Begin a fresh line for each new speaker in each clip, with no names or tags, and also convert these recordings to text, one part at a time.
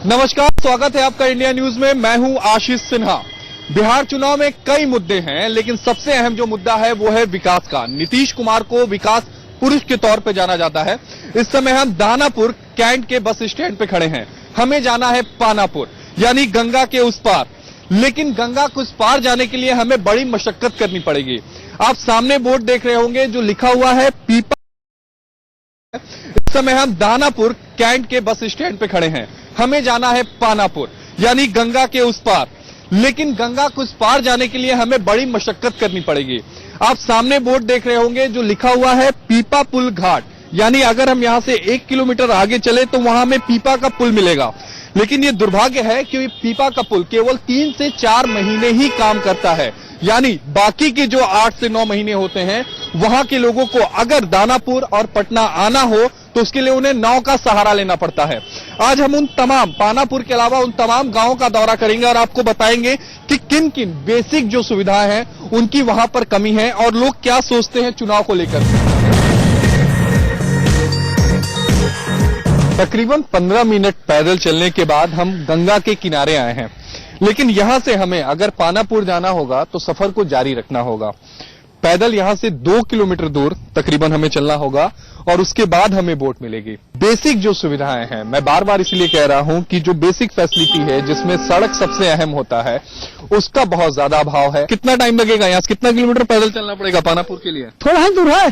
नमस्कार, स्वागत है आपका इंडिया न्यूज में। मैं हूं आशीष सिन्हा। बिहार चुनाव में कई मुद्दे हैं, लेकिन सबसे अहम जो मुद्दा है वो है विकास का। नीतीश कुमार को विकास पुरुष के तौर पे जाना जाता है। इस समय हम दानापुर कैंट के बस स्टैंड पे खड़े हैं। हमें जाना है पानापुर, यानी गंगा के उस पार। लेकिन गंगा के उस पार जाने के लिए हमें बड़ी मशक्कत करनी पड़ेगी। आप सामने बोर्ड देख रहे होंगे जो लिखा हुआ है पीपा। इस समय हम दानापुर कैंट के बस स्टैंड पे खड़े हैं। हमें जाना है पानापुर, यानी गंगा के उस पार। लेकिन गंगा के उस पार जाने के लिए हमें बड़ी मशक्कत करनी पड़ेगी। आप सामने बोर्ड देख रहे होंगे जो लिखा हुआ है पीपा पुल घाट, यानी अगर हम यहां से 1 किलोमीटर आगे चले तो वहां हमें पीपा का पुल मिलेगा। लेकिन ये दुर्भाग्य है कि पीपा का पुल केवल 3 से 4 महीने ही काम करता है, यानी बाकी के जो 8 से 9 महीने होते हैं वहां के लोगों को अगर दानापुर और पटना आना हो तो उसके लिए उन्हें नाव का सहारा लेना पड़ता है। आज हम उन तमाम पानापुर के अलावा उन तमाम गांवों का दौरा करेंगे और आपको बताएंगे कि किन किन बेसिक जो सुविधाएं हैं उनकी वहां पर कमी है और लोग क्या सोचते हैं चुनाव को लेकर। तकरीबन 15 मिनट पैदल चलने के बाद हम गंगा के किनारे आए हैं। लेकिन यहां से हमें अगर पानापुर जाना होगा तो सफर को जारी रखना होगा। पैदल यहां से 2 किलोमीटर दूर तकरीबन हमें चलना होगा और उसके बाद हमें बोट मिलेगी। बेसिक जो सुविधाएं हैं, मैं बार बार इसलिए कह रहा हूं कि जो बेसिक फैसिलिटी है जिसमें सड़क सबसे अहम होता है उसका बहुत ज्यादा अभाव है। कितना टाइम लगेगा? यहाँ से कितना किलोमीटर पैदल चलना पड़ेगा पानापुर के लिए?
थोड़ा ही दूर है,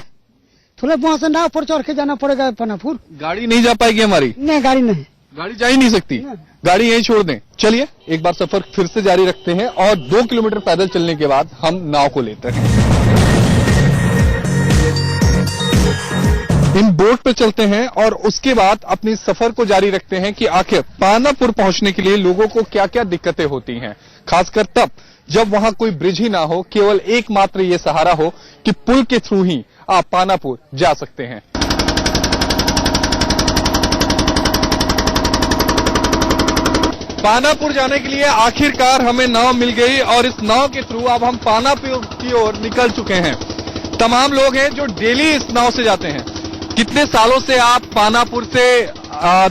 थोड़ा वहां से नाव पर चढ़ के जाना पड़ेगा पानापुर।
गाड़ी नहीं जा पाएगी हमारी?
नहीं, गाड़ी नहीं,
गाड़ी जा ही नहीं सकती। गाड़ी यहीं छोड़ दें। चलिए एक बार सफर फिर से जारी रखते हैं और 2 किलोमीटर पैदल चलने के बाद हम नाव को लेते हैं। इन बोट पे चलते हैं और उसके बाद अपनी सफर को जारी रखते हैं कि आखिर पानापुर पहुंचने के लिए लोगों को क्या क्या दिक्कतें होती हैं, खासकर तब जब वहां कोई ब्रिज ही ना हो, केवल एकमात्र ये सहारा हो कि पुल के थ्रू ही आप पानापुर जा सकते हैं। पानापुर जाने के लिए आखिरकार हमें नाव मिल गई और इस नाव के थ्रू अब हम पानापुर की ओर निकल चुके हैं। तमाम लोग हैं जो डेली इस नाव से जाते हैं। कितने सालों से आप पानापुर से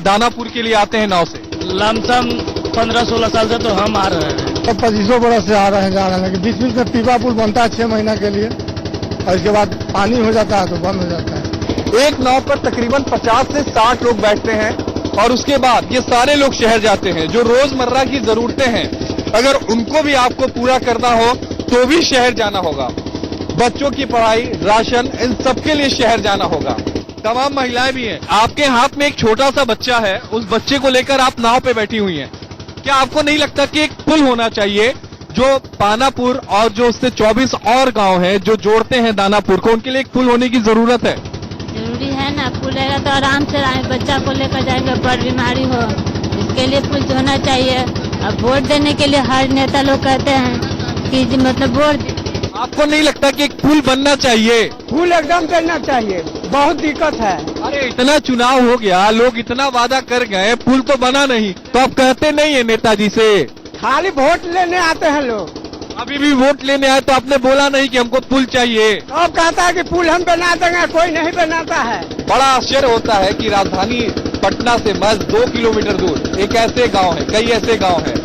दानापुर के लिए आते हैं नाव से?
लमसम 15-16 साल से तो हम आ रहे हैं।
तो 25 बरस से आ रहे हैं, जा रहे हैं। बीच बीच में पीपा पुल बनता है 6 महीना के लिए और इसके बाद पानी हो जाता है तो बंद हो जाता है।
एक नाव पर तकरीबन 50 से 60 लोग बैठते हैं और उसके बाद ये सारे लोग शहर जाते हैं। जो रोजमर्रा की जरूरतें हैं अगर उनको भी आपको पूरा करना हो तो भी शहर जाना होगा। बच्चों की पढ़ाई, राशन, इन सबके लिए शहर जाना होगा। तमाम महिलाएं भी हैं। आपके हाथ में एक छोटा सा बच्चा है, उस बच्चे को लेकर आप नाव पे बैठी हुई हैं। क्या आपको नहीं लगता कि एक पुल होना चाहिए जो पानापुर और जो उससे 24 और गांव हैं जो जोड़ते हैं दानापुर को, उनके लिए एक पुल होने की जरूरत है?
जरूरी है ना, पुल रहेगा तो आराम से बच्चा को लेकर जाएंगे, बड़ बीमारी हो, इसके लिए पुल होना चाहिए। अब वोट देने के लिए हर नेता लोग कहते हैं कि मतलब वोट।
आपको नहीं लगता कि एक पुल बनना चाहिए?
पुल एकदम करना चाहिए, बहुत दिक्कत है।
अरे इतना चुनाव हो गया, लोग इतना वादा कर गए, पुल तो बना नहीं, तो आप कहते नहीं है नेताजी से?
खाली वोट लेने आते हैं लोग।
अभी भी वोट लेने आए तो आपने बोला नहीं कि हमको पुल चाहिए।
अब कहता है कि पुल हम बना देंगे, कोई नहीं बनाता है।
बड़ा आश्चर्य होता है कि राजधानी पटना से महज 2 किलोमीटर दूर एक ऐसे गांव है, कई ऐसे गांव हैं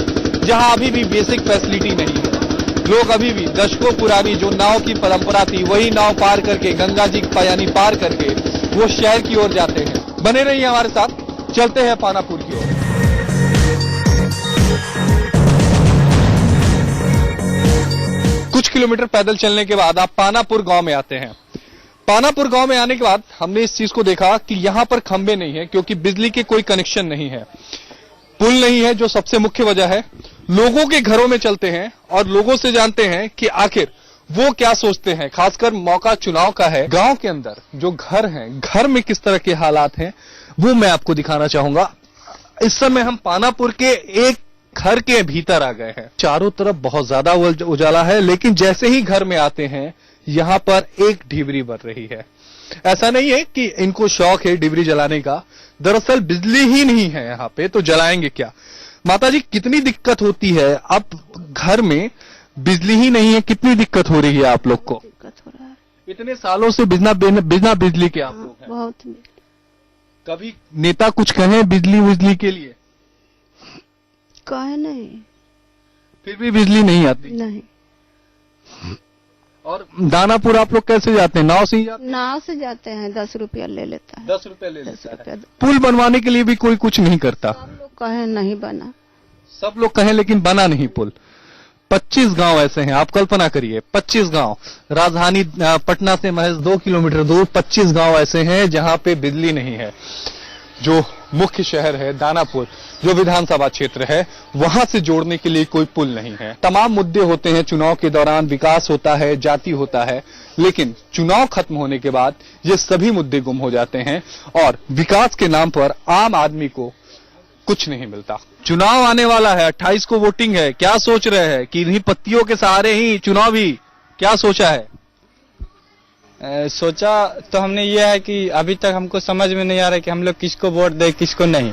जहां अभी भी बेसिक फैसिलिटी नहीं है। लोग अभी भी दशकों पुरानी जो नाव की परंपरा थी वही नाव पार करके गंगा जी यानी पार करके वो शहर की ओर जाते हैं। बने रहिए हमारे साथ, चलते हैं पानापुर की ओर। कुछ किलोमीटर पैदल चलने के बाद आप पानापुर गांव में आते हैं। पानापुर गांव में आने के बाद हमने इस चीज को देखा कि यहां पर खंबे नहीं है क्योंकि बिजली के कोई कनेक्शन नहीं है। पुल नहीं है जो सबसे मुख्य वजह है। लोगों के घरों में चलते हैं और लोगों से जानते हैं कि आखिर वो क्या सोचते हैं। खासकर मौका चुनाव का है। गांव के अंदर जो घर हैं, घर में किस तरह के हालात हैं वो मैं आपको दिखाना चाहूंगा। इस समय हम पानापुर के एक घर के भीतर आ गए हैं। चारों तरफ बहुत ज्यादा उजाला है, लेकिन जैसे ही घर में आते हैं यहां पर एक ढिबरी बर रही है। ऐसा नहीं है कि इनको शौक है डिबरी जलाने का, दरअसल बिजली ही नहीं है यहाँ पे, तो जलाएंगे क्या। माताजी कितनी दिक्कत होती है, अब घर में बिजली ही नहीं है, कितनी दिक्कत हो रही है आप लोग को?
दिक्कत हो रहा है,
इतने सालों से बिना बिजली के आप लोग हैं।
बहुत।
कभी नेता कुछ कहे बिजली के लिए?
काहे नहीं?
फिर भी बिजली नहीं आती।
नहीं,
और दानापुर आप लोग कैसे जाते हैं? नाव से ही जाते
नाव से जाते हैं, 10 रुपया ले लेता है।
10 रुपए ले
10 रुपया।
पुल बनवाने के लिए भी कोई कुछ नहीं करता।
सब लोग कहे नहीं बना।
सब लोग कहें लेकिन बना नहीं पुल। 25 गांव ऐसे हैं, आप कल्पना करिए, 25 गांव राजधानी पटना से महज 2 किलोमीटर दूर 25 गांव ऐसे हैं जहां पे बिजली नहीं है। जो मुख्य शहर है दानापुर, जो विधानसभा क्षेत्र है, वहां से जोड़ने के लिए कोई पुल नहीं है। तमाम मुद्दे होते हैं चुनाव के दौरान, विकास होता है, जाति होता है, लेकिन चुनाव खत्म होने के बाद ये सभी मुद्दे गुम हो जाते हैं और विकास के नाम पर आम आदमी को कुछ नहीं मिलता। चुनाव आने वाला है, 28 को वोटिंग है, क्या सोच रहे हैं कि इन्हीं पत्तियों के सहारे ही चुनाव ही, क्या सोचा है?
सोचा तो हमने ये है कि अभी तक हमको समझ में नहीं आ रहा है कि हम लोग किसको वोट दें किसको नहीं,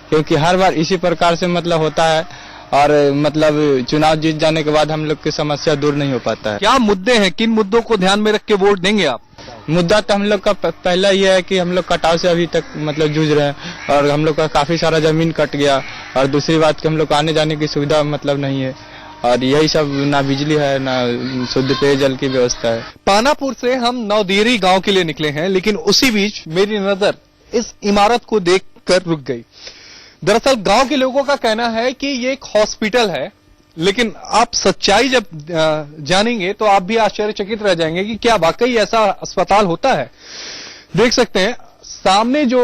क्योंकि हर बार इसी प्रकार से मतलब होता है और मतलब चुनाव जीत जाने के बाद हम लोग की समस्या दूर नहीं हो पाता है।
क्या मुद्दे हैं, किन मुद्दों को ध्यान में रख के वोट देंगे आप?
मुद्दा तो हम लोग का पहला ये है कि हम लोग कटाव से अभी तक मतलब जूझ रहे हैं और हम लोग का काफी सारा जमीन कट गया, और दूसरी बात कि हम लोग को आने जाने की सुविधा मतलब नहीं है, और यही सब, ना बिजली है ना शुद्ध पेयजल की व्यवस्था है।
पानापुर से हम नवदेरी गांव के लिए निकले हैं, लेकिन उसी बीच मेरी नजर इस इमारत को देखकर रुक गई। दरअसल गांव के लोगों का कहना है कि ये एक हॉस्पिटल है, लेकिन आप सच्चाई जब जानेंगे तो आप भी आश्चर्यचकित रह जाएंगे कि क्या वाकई ऐसा अस्पताल होता है। देख सकते हैं सामने जो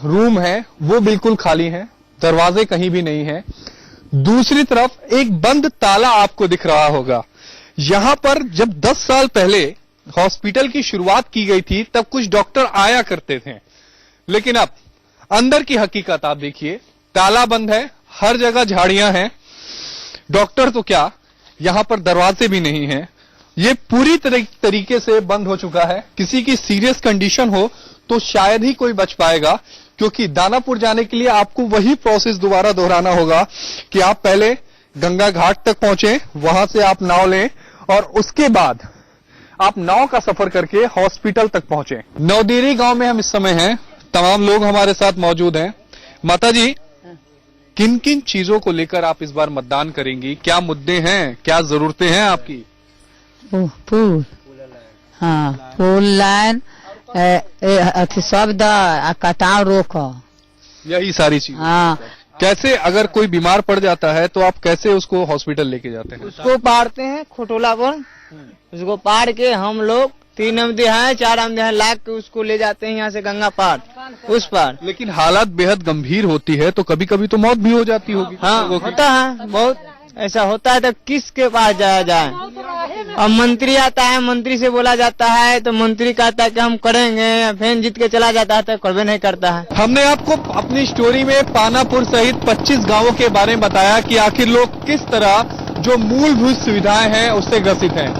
रूम है वो बिल्कुल खाली है, दरवाजे कहीं भी नहीं है। दूसरी तरफ एक बंद ताला आपको दिख रहा होगा। यहां पर जब 10 साल पहले हॉस्पिटल की शुरुआत की गई थी तब कुछ डॉक्टर आया करते थे, लेकिन अब अंदर की हकीकत आप देखिए, ताला बंद है, हर जगह झाड़ियां हैं, डॉक्टर तो क्या यहां पर दरवाजे भी नहीं हैं। ये पूरी तरीके से बंद हो चुका है। किसी की सीरियस कंडीशन हो तो शायद ही कोई बच पाएगा, क्योंकि दानापुर जाने के लिए आपको वही प्रोसेस दोबारा दोहराना होगा कि आप पहले गंगा घाट तक पहुंचे, वहां से आप नाव लें और उसके बाद आप नाव का सफर करके हॉस्पिटल तक पहुंचे। नवदेरी गांव में हम इस समय हैं, तमाम लोग हमारे साथ मौजूद हैं। माता जी, किन किन चीजों को लेकर आप इस बार मतदान करेंगी? क्या मुद्दे हैं, क्या जरूरतें हैं आपकी?
पुल, हाँ, पुल, लाइन, अथी शब्द, कटाव रोक,
यही सारी चीज।
हाँ।
कैसे अगर कोई बीमार पड़ जाता है तो आप कैसे उसको हॉस्पिटल लेके जाते हैं?
उसको पाड़ते हैं खोटोला पर, उसको पाड़ के हम लोग 3 अमदे हैं 4 अमदे हैं लाख के उसको ले जाते हैं यहाँ से गंगा पार उस पार।
लेकिन हालत बेहद गंभीर होती है तो कभी कभी तो मौत भी हो जाती होगी।
हाँ, होता है, बहुत ऐसा होता है। तो किसके पास जाया जाए? अब मंत्री आता है, मंत्री से बोला जाता है तो मंत्री कहता है कि हम करेंगे, फिर जीत के चला जाता है तो करवे नहीं करता है।
हमने आपको अपनी स्टोरी में पानापुर सहित 25 गांवों के बारे में बताया कि आखिर लोग किस तरह जो मूलभूत सुविधाएं हैं उससे ग्रसित हैं।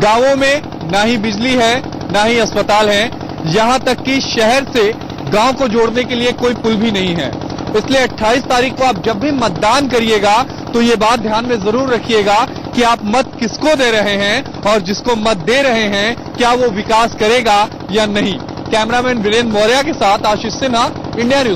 गांवों में ना ही बिजली है, ना ही अस्पताल है, यहां तक कि शहर से गांव को जोड़ने के लिए कोई पुल भी नहीं है। इसलिए 28 तारीख को आप जब भी मतदान करिएगा तो ये बात ध्यान में जरूर रखिएगा कि आप मत किसको दे रहे हैं और जिसको मत दे रहे हैं क्या वो विकास करेगा या नहीं। कैमरामैन वीरेंद्र मौर्य के साथ आशीष सिन्हा, इंडिया न्यूज।